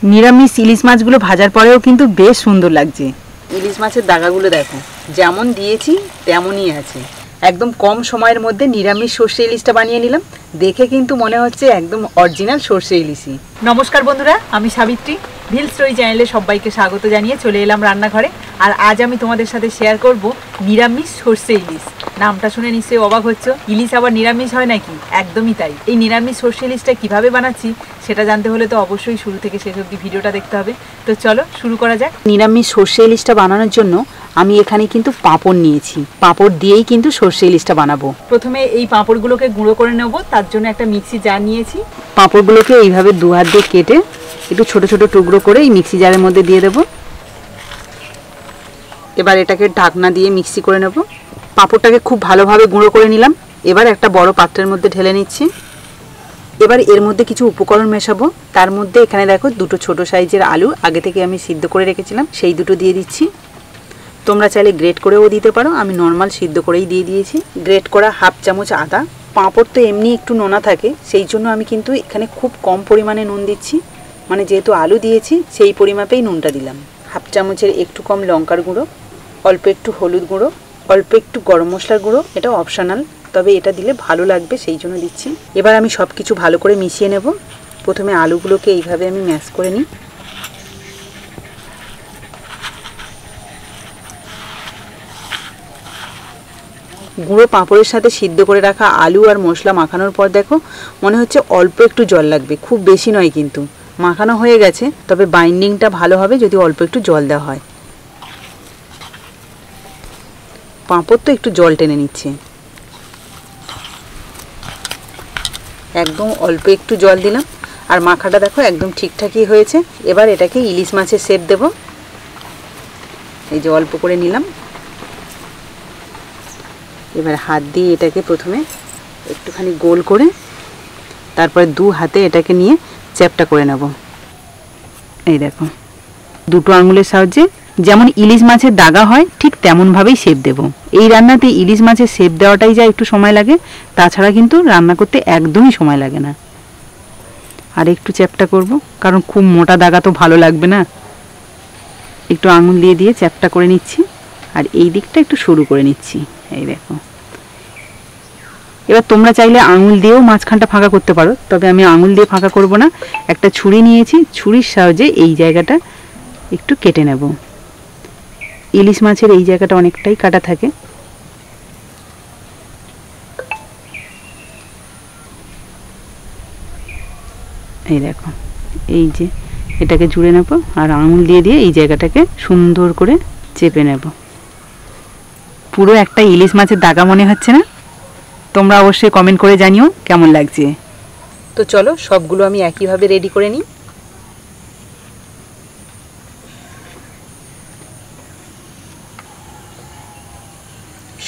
নিরামিষ ইলিশ মাছগুলো ভাজার পরেও কিন্তু বেশ সুন্দর লাগছে। ইলিশ মাছের দাগাগুলো দেখো, যেমন দিয়েছি তেমনই আছে। একদম কম সময়ের মধ্যে নিরামিষ সর্ষে ইলিশটা বানিয়ে নিলাম। দেখে কিন্তু মনে হচ্ছে একদম অরিজিনাল সর্ষে ইলিশই। নমস্কার বন্ধুরা, আমি সাবিত্রী। ভিল স্টোরি চ্যানেলে সবাইকে স্বাগত জানিয়ে চলে এলাম রান্নাঘরে। আর আজ আমি তোমাদের সাথে শেয়ার করব নিরামিষ সর্ষে ইলিশ। নামটা শুনে নিশ্চয়ই অবাক হচ্ছ, ইলিশ আবার নিরামিষ হয় নাকি? একদমই তাই। এই নিরামিষ সর্ষে ইলিশটা কীভাবে বানাচ্ছি সেটা জানতে হলে তো অবশ্যই শুরু থেকে শেষ অবধি ভিডিওটা দেখতে হবে। তো চলো শুরু করা যাক। নিরামিষ সর্ষে ইলিশটা বানানোর জন্য আমি এখানে কিন্তু পাঁপড় নিয়েছি। পাঁপড় দিয়েই কিন্তু সর্ষে ইলিশটা বানাবো। প্রথমে এই পাঁপড়গুলোকে গুঁড়ো করে নেব, তার জন্য একটা মিক্সি জার নিয়েছি। পাঁপড়গুলোকে এইভাবে দু হাত দিয়ে কেটে একটু ছোট ছোট টুকরো করে এই মিক্সি জারের মধ্যে দিয়ে দেব। এবার এটাকে ঢাকনা দিয়ে মিক্সি করে নেব। পাঁপড়টাকে খুব ভালোভাবে গুঁড়ো করে নিলাম। এবার একটা বড় পাত্রের মধ্যে ঢেলে নিচ্ছি। এবার এর মধ্যে কিছু উপকরণ মেশাবো। তার মধ্যে এখানে দেখো দুটো ছোট সাইজের আলু আগে থেকে আমি সিদ্ধ করে রেখেছিলাম, সেই দুটো দিয়ে দিচ্ছি। তোমরা চাইলে গ্রেট করেও দিতে পারো, আমি নর্মাল সিদ্ধ করেই দিয়ে দিয়েছি। গ্রেট করা হাফ চামচ আদা। পাঁপড় তো এমনি একটু নোনা থাকে, সেই জন্য আমি কিন্তু এখানে খুব কম পরিমাণে নুন দিচ্ছি। মানে যেহেতু আলু দিয়েছি সেই পরিমাপেই নুনটা দিলাম। হাফ চামচের একটু কম লঙ্কার গুঁড়ো, অল্প একটু হলুদ গুঁড়ো, অল্প একটু গরম মশলার গুঁড়ো। এটা অপশনাল, তবে এটা দিলে ভালো লাগবে সেই জন্য দিচ্ছি। এবার আমি সব কিছু ভালো করে মিশিয়ে নেব। প্রথমে আলুগুলোকে এইভাবে আমি ম্যাশ করে নিই। গুঁড়ো পাঁপড়ের সাথে সিদ্ধ করে রাখা আলু আর মশলা মাখানোর পর দেখো মনে হচ্ছে অল্প একটু জল লাগবে, খুব বেশি নয়। কিন্তু মাখানো হয়ে গেছে, তবে বাইন্ডিংটা ভালো হবে যদি অল্প একটু জল দেওয়া হয়। পাঁপড় তো একটু জল টেনে নিচ্ছে। একদম অল্প একটু জল দিলাম, আর মাখাটা দেখো একদম ঠিকঠাকই হয়েছে। এবার এটাকে ইলিশ মাছের শেপ দেব। এই যে অল্প করে নিলাম। এবার হাত দিয়ে এটাকে প্রথমে একটুখানি গোল করে, তারপরে দু হাতে এটাকে নিয়ে চ্যাপটা করে নেব। এই দেখো, দুটো আঙুলের সাহায্যে যেমন ইলিশ মাছের দাগা হয় ঠিক তেমনভাবেই শেপ দেব। এই রান্নাতে ইলিশ মাছের শেপ দেওয়াটাই যা একটু সময় লাগে, তাছাড়া কিন্তু রান্না করতে একদমই সময় লাগে না। আর একটু চ্যাপটা করব, কারণ খুব মোটা দাগা তো ভালো লাগবে না। একটু আঙুল দিয়ে দিয়ে চ্যাপটা করে নিচ্ছি, আর এই দিকটা একটু সরু করে নিচ্ছি। এই দেখো। এবার তোমরা চাইলে আঙুল দিয়েও মাঝখানটা ফাঁকা করতে পারো, তবে আমি আঙুল দিয়ে ফাঁকা করব না। একটা ছুরি নিয়েছি, ছুরির সাহায্যে এই জায়গাটা একটু কেটে নেব। ইলিশ মাছের এই জায়গাটা অনেকটাই কাটা থাকে। এই দেখো, এই যে এটাকে জুড়ে নেব, আর আঙুল দিয়ে দিয়ে এই জায়গাটাকে সুন্দর করে চেপে নেব। পুরো একটা ইলিশ মাছের দাগা মনে হচ্ছে না? তোমরা অবশ্যই কমেন্ট করে জানিও কেমন লাগছে। তো চলো সবগুলো আমি একইভাবে রেডি করে নিই।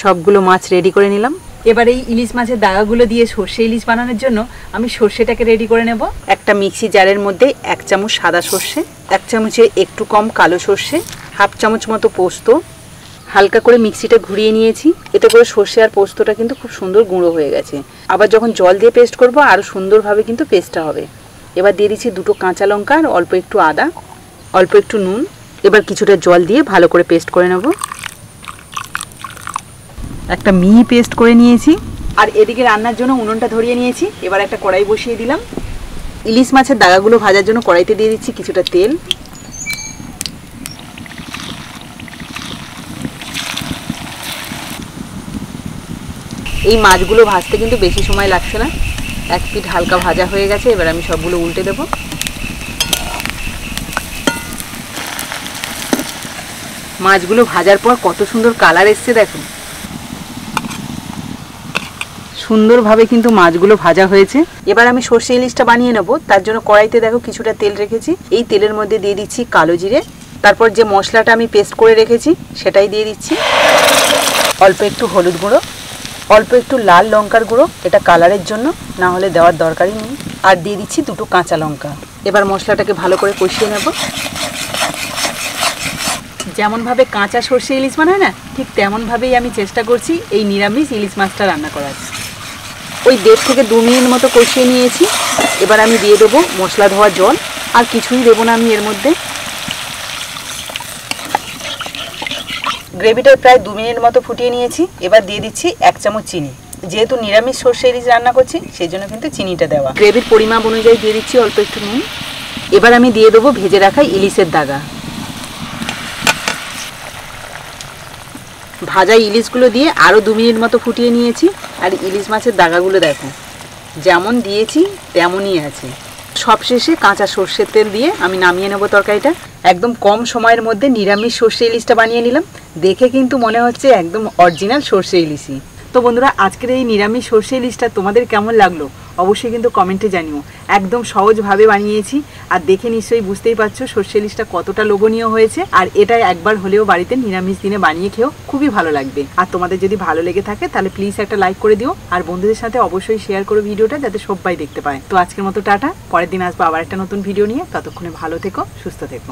সবগুলো মাছ রেডি করে নিলাম। এবার এই ইলিশ মাছের দাগাগুলো দিয়ে সর্ষে ইলিশ বানানোর জন্য আমি সর্ষেটাকে রেডি করে নেব। একটা মিক্সি জারের মধ্যে 1 চামচ সাদা সর্ষে, 1 চামচের একটু কম কালো সর্ষে, হাফ চামচ মতো পোস্ত, হালকা করে মিক্সিটা ঘুরিয়ে নিয়েছি। এতে করে সর্ষে আর পোস্তটা কিন্তু খুব সুন্দর গুঁড়ো হয়ে গেছে। আবার যখন জল দিয়ে পেস্ট করব আরও সুন্দরভাবে কিন্তু পেস্টটা হবে। এবার দিয়ে দিচ্ছি দুটো কাঁচা লঙ্কা আর অল্প একটু আদা, অল্প একটু নুন। এবার কিছুটা জল দিয়ে ভালো করে পেস্ট করে নেব। একটা মিহি পেস্ট করে নিয়েছি। আর এদিকে রান্নার জন্য উনুনটা ধরিয়ে নিয়েছি। এবার একটা কড়াই বসিয়ে দিলাম। ইলিশ মাছের দাগাগুলো ভাজার জন্য কড়াইতে দিয়ে দিচ্ছি কিছুটা তেল। এই মাছগুলো ভাজতে কিন্তু বেশি সময় লাগছে না, এক পিঠ হালকা ভাজা হয়ে গেছে। এবার আমি সবগুলো উল্টে দেব। মাছগুলো ভাজার পর কত সুন্দর কালার এসছে দেখো। সুন্দরভাবে কিন্তু মাছগুলো ভাজা হয়েছে। এবার আমি সর্ষে ইলিশটা বানিয়ে নেব। তার জন্য কড়াইতে দেখো কিছুটা তেল রেখেছি। এই তেলের মধ্যে দিয়ে দিচ্ছি কালো জিরে, তারপর যে মশলাটা আমি পেস্ট করে রেখেছি সেটাই দিয়ে দিচ্ছি। অল্প একটু হলুদ গুঁড়ো, অল্প একটু লাল লঙ্কার গুঁড়ো, এটা কালারের জন্য, না হলে দেওয়ার দরকারই নেই। আর দিয়ে দিচ্ছি দুটো কাঁচা লঙ্কা। এবার মশলাটাকে ভালো করে কষিয়ে নেব। যেমনভাবে কাঁচা সর্ষে ইলিশ বানায় না, ঠিক তেমনভাবেই আমি চেষ্টা করছি এই নিরামিষ ইলিশ মাছটা রান্না করার। ওই 1.5 থেকে 2 মিনিট মতো কষিয়ে নিয়েছি। এবার আমি দিয়ে দেবো মশলা ধোয়া জল। আর কিছুই দেবো না আমি এর মধ্যে। গ্রেভিটা প্রায় 2 মিনিট মতো ফুটিয়ে নিয়েছি। এবার দিয়ে দিচ্ছি 1 চামচ চিনি। যেহেতু নিরামিষ সর্ষে ইলিশ রান্না করছি সেই জন্য কিন্তু চিনিটা দেওয়া। গ্রেভির পরিমাপ অনুযায়ী দিয়ে দিচ্ছি অল্প একটু নুন। এবার আমি দিয়ে দেবো ভেজে রাখা ইলিশের দাগা। ভাজা ইলিশগুলো দিয়ে আরও 2 মিনিট মতো ফুটিয়ে নিয়েছি। আর ইলিশ মাছের দাগাগুলো দেখো, যেমন দিয়েছি তেমনই আছে। সবশেষে কাঁচা সর্ষের তেল দিয়ে আমি নামিয়ে নেব তরকারিটা। একদম কম সময়ের মধ্যে নিরামিষ সর্ষে ইলিশটা বানিয়ে নিলাম। দেখে কিন্তু মনে হচ্ছে একদম অরিজিনাল সর্ষে ইলিশই। তো বন্ধুরা, আজকের এই নিরামিষ সর্ষে ইলিশটা তোমাদের কেমন লাগলো অবশ্যই কিন্তু কমেন্টে জানিও। একদম সহজভাবে বানিয়েছি, আর দেখে নিশ্চয়ই বুঝতেই পারছো সর্ষে ইলিশটা কতটা লোভনীয় হয়েছে। আর এটা একবার হলেও বাড়িতে নিরামিষ দিনে বানিয়ে খেও, খুবই ভালো লাগবে। আর তোমাদের যদি ভালো লেগে থাকে তাহলে প্লিজ একটা লাইক করে দিও, আর বন্ধুদের সাথে অবশ্যই শেয়ার করো ভিডিওটা, যাতে সবাই দেখতে পায়। তো আজকের মতো টাটা, পরের দিন আসবো আবার একটা নতুন ভিডিও নিয়ে। ততক্ষণে ভালো থেকো, সুস্থ থেকো।